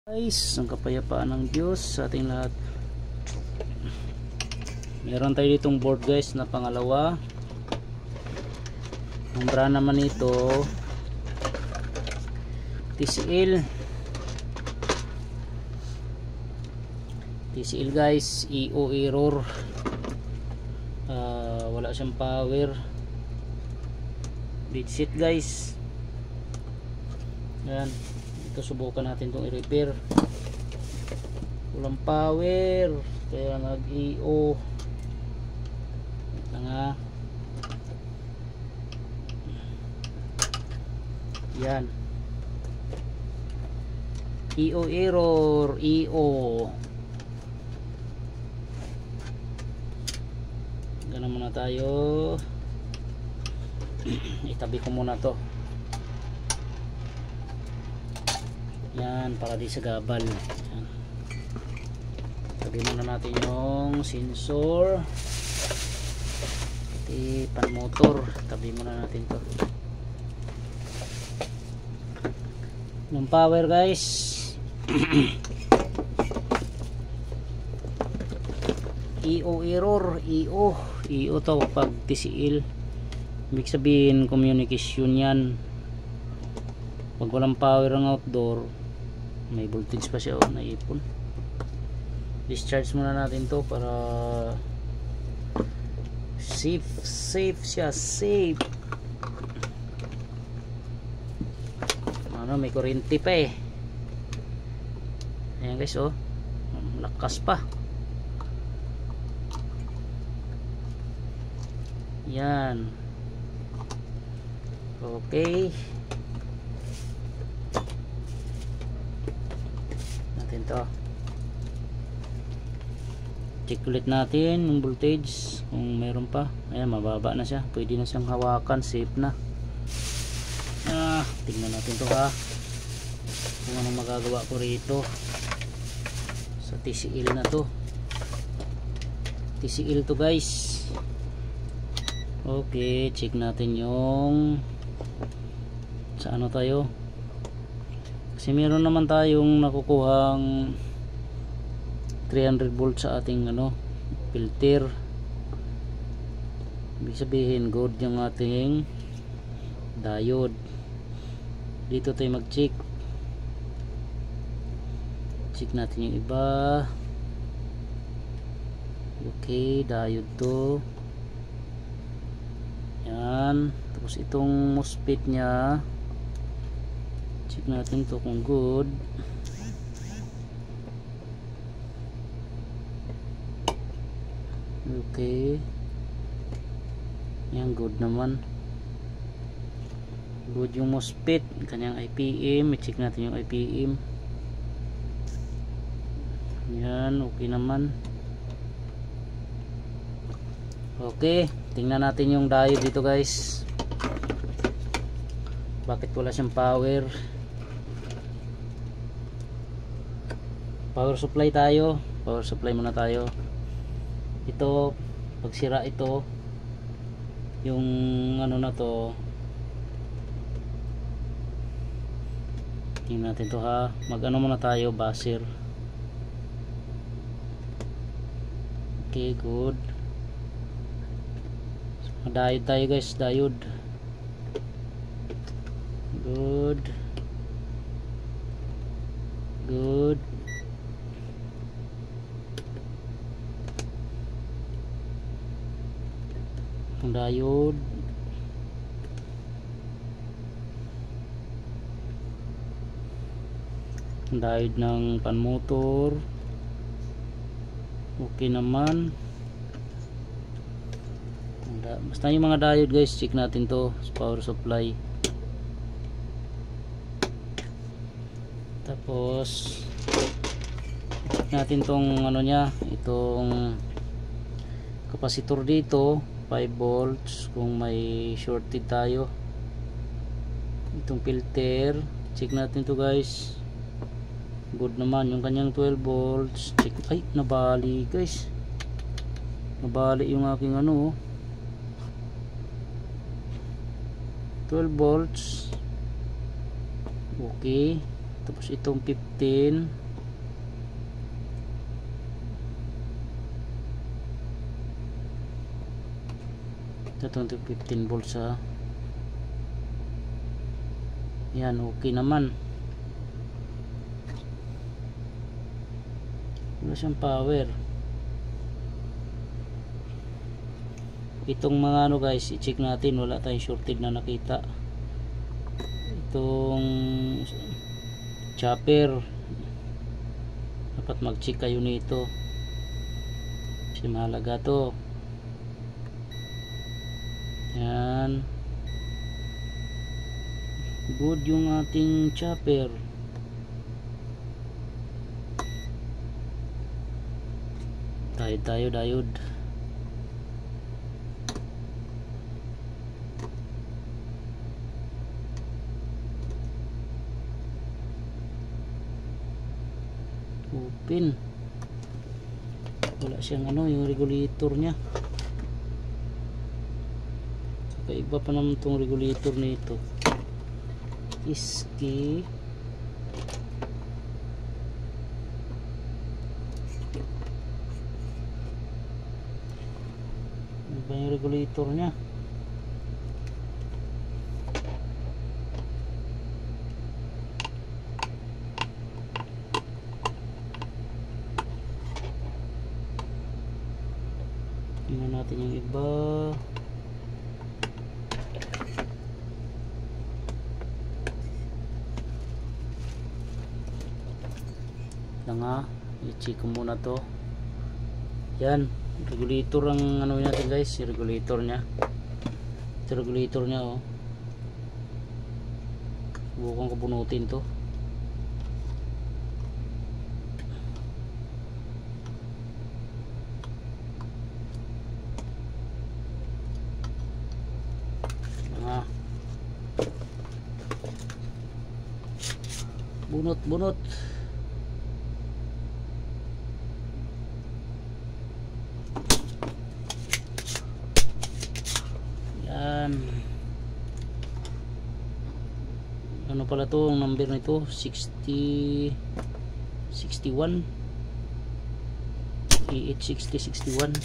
Guys, ang kapayapaan ng Diyos sa ating lahat. Meron tayo ditong board guys na pangalawa. Ang brand naman ito TCL guys, EO error. Wala siyang power. That's it guys. Yan, ito subukan natin itong i-repair. Walang power kaya nag-EO nga. Yan, EO error, EO. Ganun muna tayo. Itabi ko muna to. Yan, para di sa gabal. Yan. Tabi muna natin yung sensor pati pan motor. Tabi muna natin to. Yung power guys. EO error, EO to pag TCL. Ibig sabihin communication yan. Pag walang power ang outdoor, may voltage pa siya o naipon. Discharge muna natin to para safe siya, safe. Ano, may kuryente pa eh. Ayan guys, oh, lakas pa. Yan, okay. Natin to. Check ulit natin yung voltage kung meron pa. Ayan, mababa na siya. Pwede na siyang hawakan, safe na. Tingnan natin to ha, kung anong magagawa ko rito sa TCL na to. TCL to guys. Okay, check natin yung sa ano tayo, kasi meron naman tayong nakukuhang 300 volt sa ating ano filter. Ibig sabihin good yung ating diode. Dito tayo mag check natin yung iba. Okay, diode to. Yan, tapos itong MOSFET nya, check natin to kung good. Okay, yan, good naman. Good yung MOSFET, kanyang IPM. I-check natin yung IPM. Yan, okay naman. Okay, tingnan natin yung diode dito guys. Bakit wala siyang power? Power supply tayo. Power supply muna tayo. Ito, pag sira ito, yung ano na to, tingnan natin to ha. Mag ano muna tayo, buzzer. Okay, good. Diode tayo guys, diode. Good. Good. Ang diode. Ang diode ng pan motor. Okay naman. Basta yung mga diode guys, check natin to sa power supply. Tapos check natin tong ano nya, itong kapasitor dito, 5 volts kung may shorted tayo. Itong filter, check natin to guys. Good naman yung kanyang 12 volts. Check. Ay, nabali guys. Nabali yung aking ano, 12 volts. Okay. Tapos itong 15. Itong 15 volts ha. Yan, okay naman. Wala siyang power. Itong mga ano guys, i-check natin, wala tayong shorted na nakita. Itong chopper, dapat mag-check kayo nito kasi mahalaga to. Yan, good yung ating chopper. Diode. Open. Wala siyang ano, yung regulator nya. Kakaiba pa naman itong regulator nito. Iski. Ano ba yung regulator nya? Tingnan natin yung iba. Nga, i-check ko muna to. Yan, regulator ang ano natin guys, yung regulator nya. Ito regulator nya oh. Subukan ko bunutin to. Bunot. Yan. Ano pala to ang number nito? 60 61 E86061.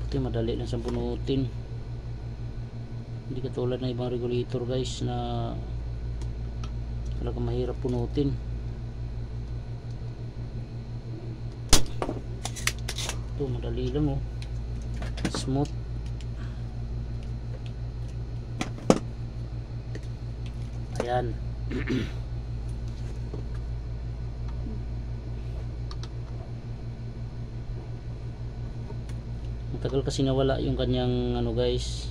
Ito madali lang sa bunutin. Hindi katulad ng ibang regulator guys na talagang mahirap punutin. Ito madali lang oh, smooth. Ayan. Matagal kasi nawala yung kanyang ano guys,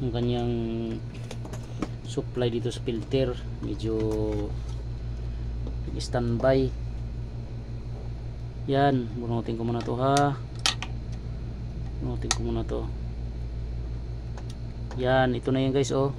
yung kanyang supply dito sa filter, medyo standby. Yan, bunutin ko muna to ha. Bunutin ko muna to. Yan, ito na yan guys oh.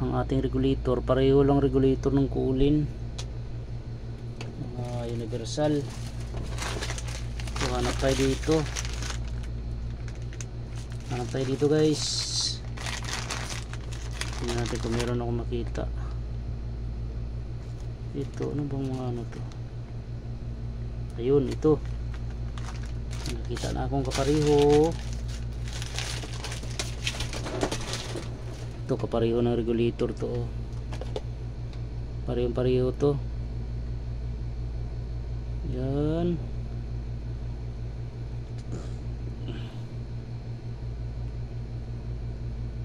Ang ating regulator, pareho lang regulator ng kulin. Universal. So, hanap tayo dito. Hanap tayo dito guys. Tingnan natin kung meron akong makita. Ito, ano bang mga ano to? Ayun, ito. Nakita na akong kapareho. Ito, kapareho ng regulator to. Parehong-pareho to. Yan.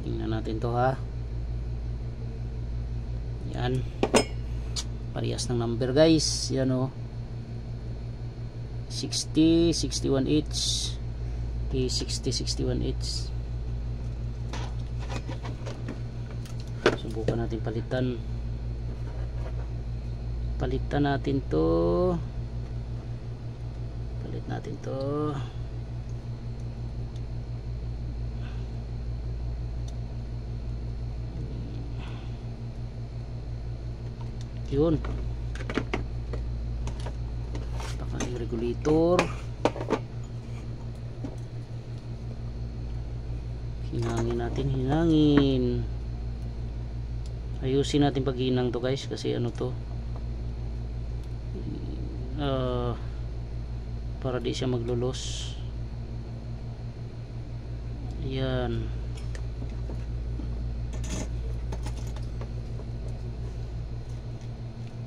Tingnan natin to ha. Yan. Parehas ng number guys. Yan o. 60, 61H. E60, 61H. Subukan natin palitan. Palitan natin to. Palit natin to. Yun. Baka yung regulator. hinangin natin, hinangin. Ayusin natin paghinang to guys, kasi ano to, para di siya maglulos. Yan.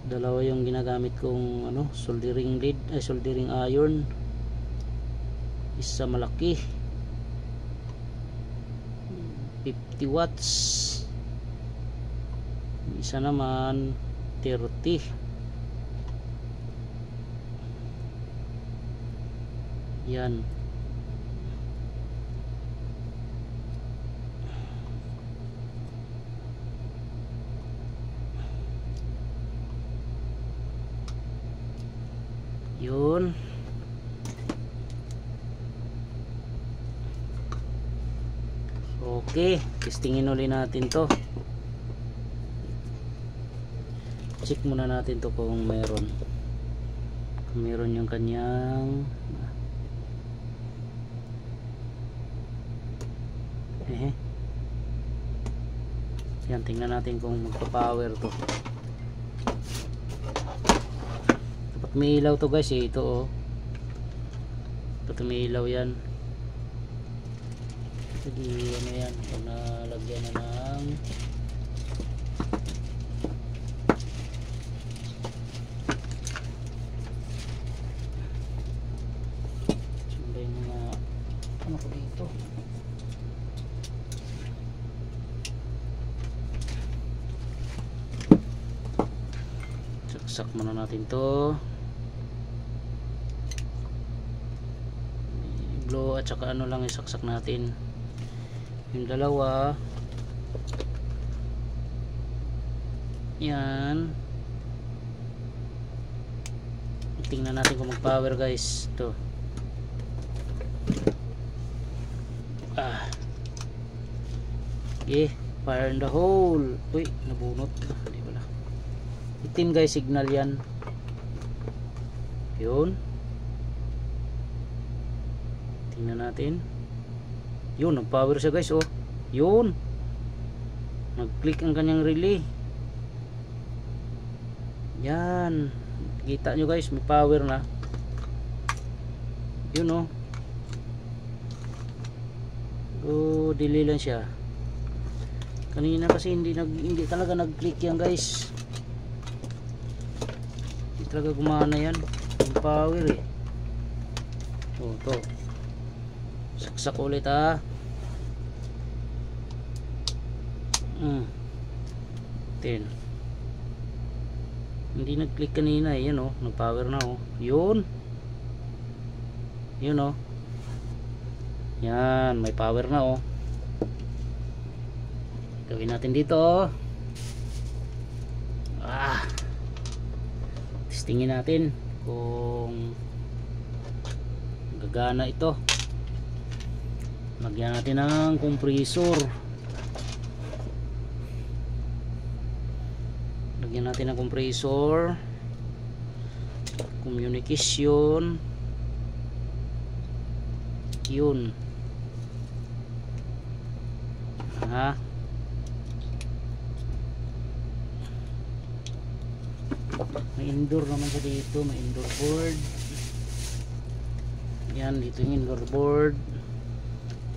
Dalawa yung ginagamit kong ano, soldering lead, soldering iron. Isa malaki, 50 watts. Isa naman 30. Yan. Yun. Okay, testingin ulit natin to. Check muna natin to kung meron yung kanyang yan, tingnan natin kung magpa-power to. Dapat may ilaw to guys, ito oh. Dapat may ilaw yan. Sige, ano yan, kung nalagyan na ng sundin mga ano ko dito. Saksak muna natin to, blow at saka ano lang isaksak natin yung dalawa. Yan, tingnan natin kung mag power guys to. Okay, fire in the hole. Uy, nabunot. Hindi pala, itim guys, signal yan. Yun, tingnan natin. Yun, nag power siya guys oh. Yun, nag click ang kanyang relay. Yan, kita nyo guys, may power na. Yun oh. Oh, delay lang siya. Kanina kasi hindi talaga nag click yan guys. Hindi talaga gumana yan. May power eh. Oh, to. Saksak ulit ah. Ten. Hindi nag-click kanina eh. Yan oh, nag-power na oh. Yun. Yun oh. Yan, may power na oh. Gawin natin dito oh. Testingin natin kung gagana ito. Lagyan natin ng compressor. Lagyan natin ng compressor. Communication. Yun. Ha? May indoor naman sa dito. May indoor board. Yan, dito yung indoor board.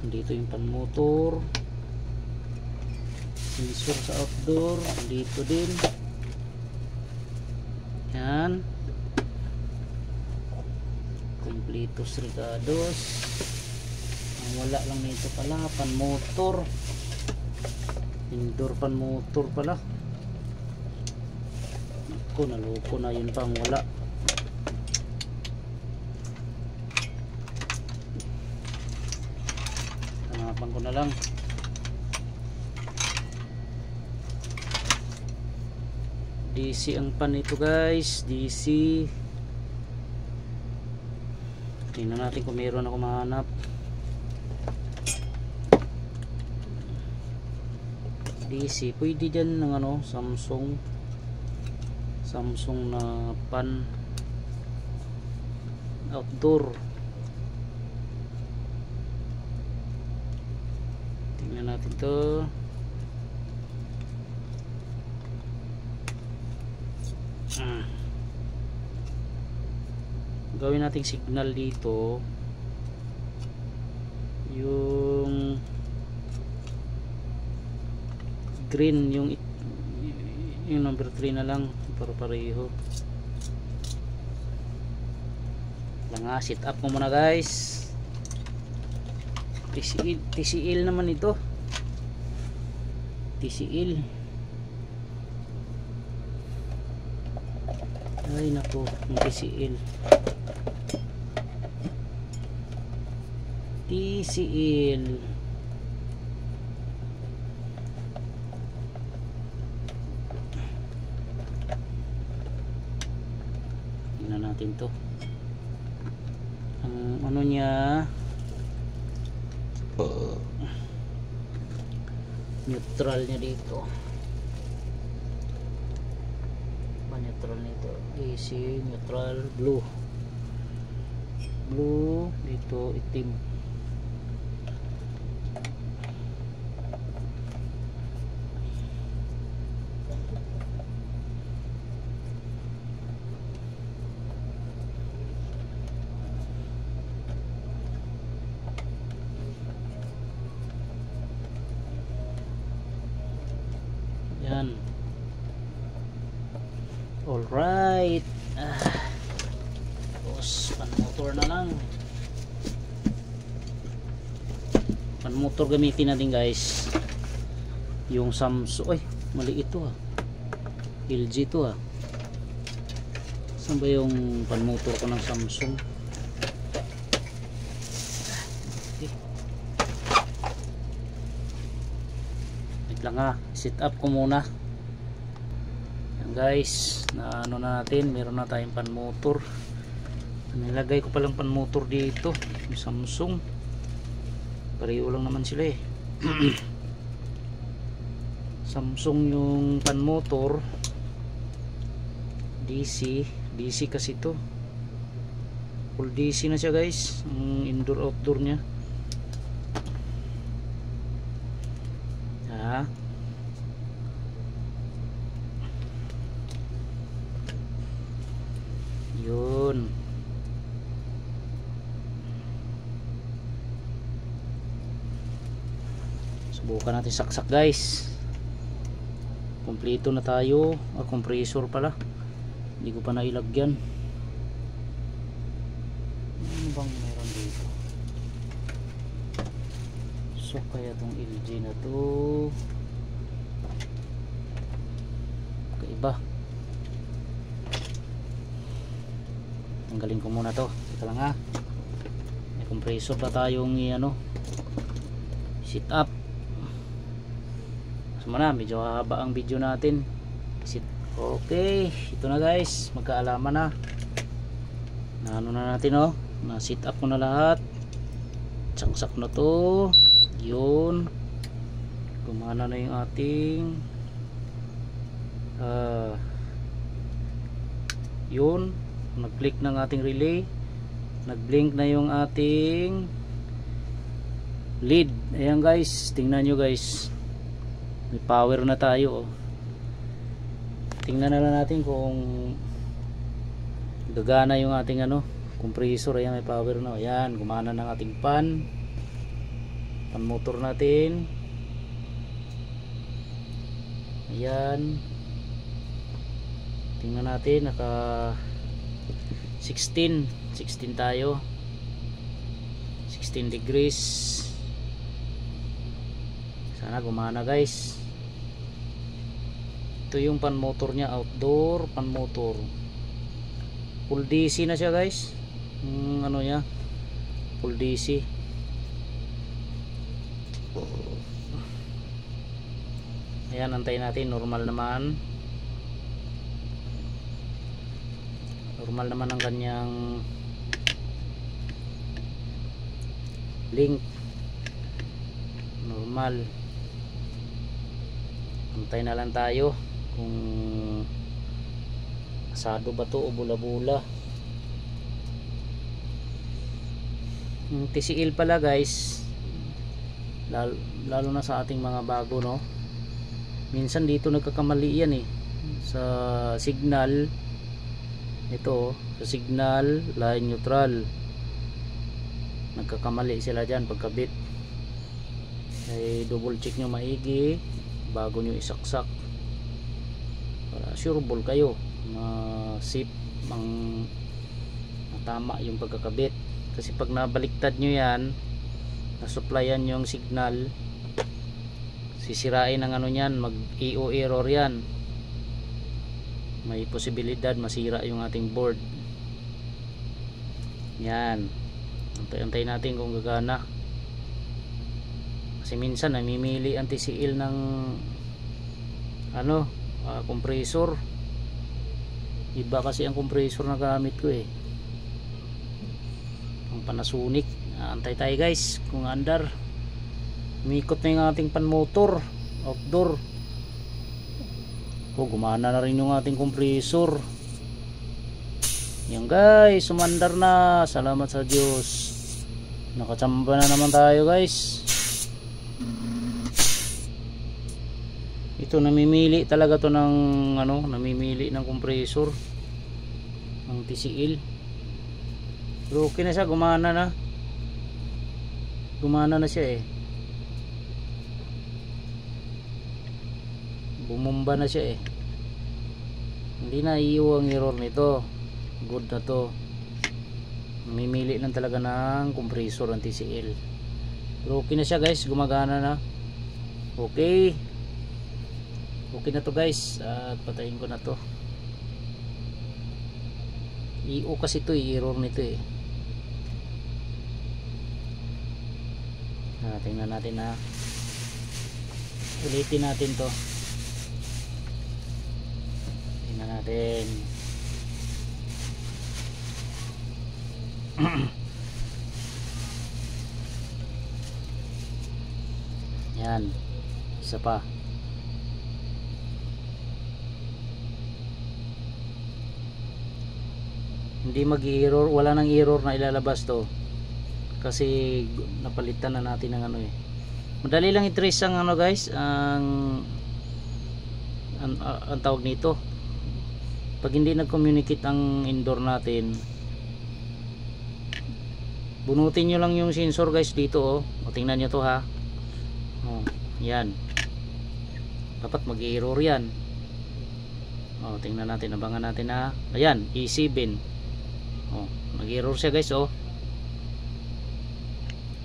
Dito yung pan motor. Sensor sa outdoor. Dito din. Yan. Completos regados. Ang wala lang nito pala, pan motor. Indoor pan motor pala. Ako, naloko na, yun pa ang wala. Hanapan ko na lang. DC ang pan ito guys, DC. Tingnan natin kung meron ako mahanap. DC, pwede dyan ng ano, Samsung na pan outdoor. Tingnan tingnan natin to. Gawin nating signal dito yung green, yung number 3 na lang para pareho lang. Set up ko muna guys. TCL naman ito, TCL. Ay nako, yung TCL tingnan natin to. Ang ano niya, neutral niya dito, neutral nito, AC neutral, blue dito itim. Yan. Alright. Tapos pan-motor na lang. Pan-motor gamitin natin guys. Yung Samsung. Ay, mali ito ah. LG to ah. Saan ba yung pan-motor ko ng Samsung? Wait lang ah. Set up ko muna. Guys, na ano na natin, meron na tayong pan motor. Nilagay ko palang pan motor dito, yung Samsung. Pareho lang naman sila eh. Samsung yung pan motor, DC kasi to. Full DC na siya guys, ang indoor outdoor nya. Yun. Subukan natin saksak guys. Kompleto na tayo. Compressor pala, hindi ko pa nailagyan. Ano bang meron dito? So kaya tong LG na to kaiba. Tanggalin ko muna to. Ito lang ha. May compressor pa tayong ano, sit up. Sama na, medyo haba ang video natin. Okay, ito na guys, magkaalaman na. Ano na natin oh. Na sit up ko na lahat. Saksak na to. Yun. Gumana na yung ating yun. Nag-click ng ating relay, nag-blink na yung ating lead. Ayan guys, tingnan nyo guys, may power na tayo oh. Tingnan na lang natin kung gagana yung ating ano, compressor. Ayan, may power na. Ayan, gumana ng ating pan motor natin. Ayan, tingnan natin, naka 16 tayo, 16 degrees. Sana gumana guys. Ito yung pan motor nya, outdoor pan motor, full DC na siya guys. Ano nya, full DC. Ayan, antayin natin. Normal naman ang kanyang link, normal. Antay na lang tayo kung asado ba to o bula-bula. Yung TCL pala guys, lalo na sa ating mga bago, no. Minsan dito nagkakamali yan eh, sa signal. Ito sa signal, line neutral, nagkakamali sila dyan pagkabit. Ay double check nyo maigi bago nyo isaksak para sureball kayo na safe ang tama yung pagkakabit. Kasi pag nabaliktad nyo yan, nasupplyan yung signal, sisirain ang ano nyan, mag EO error yan, may posibilidad masira yung ating board. Yan, antay natin kung gagana. Kasi minsan namimili ang TCL ng ano, compressor. Iba kasi ang compressor na gamit ko eh, ang Panasonic. Antay tayo guys kung andar. Umikot na yung ating panmotor outdoor. Gumana na rin yung ating compressor. Yan guys, sumandar na. Salamat sa Diyos. Nakachamba na naman tayo guys. Ito namimili talaga to ng ano, namimili ng compressor ng TCL. Pero okay na siya, gumana na. Gumana na siya eh. Bumomba na siya eh. Hindi na iyo ang error nito. Good na to. Namimili lang talaga ng compressor ng TCL. Pero okay na siya guys, gumagana na. Okay. Okay na to guys. At patayin ko na to. EO kasi to, error nito eh. Tingnan natin na. Ulitin natin to. Tingnan natin. Yan. Isa pa. Hindi mag-error, wala nang error na ilalabas to kasi napalitan na natin ng ano eh. Madali lang i-trace ang ano guys, ang tawag nito. Pag hindi nag-communicate ang indoor natin, bunutin nyo lang yung sensor guys dito oh. O tingnan nyo to ha. Oh, yan. Dapat mag-error yan. Oh, tingnan natin, abangan natin ha. Ayan, E7. Oh, nag-error siya guys oh.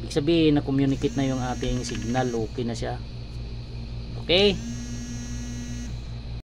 Ibig sabihin na communicate na yung ating signal, okay na siya. Okay.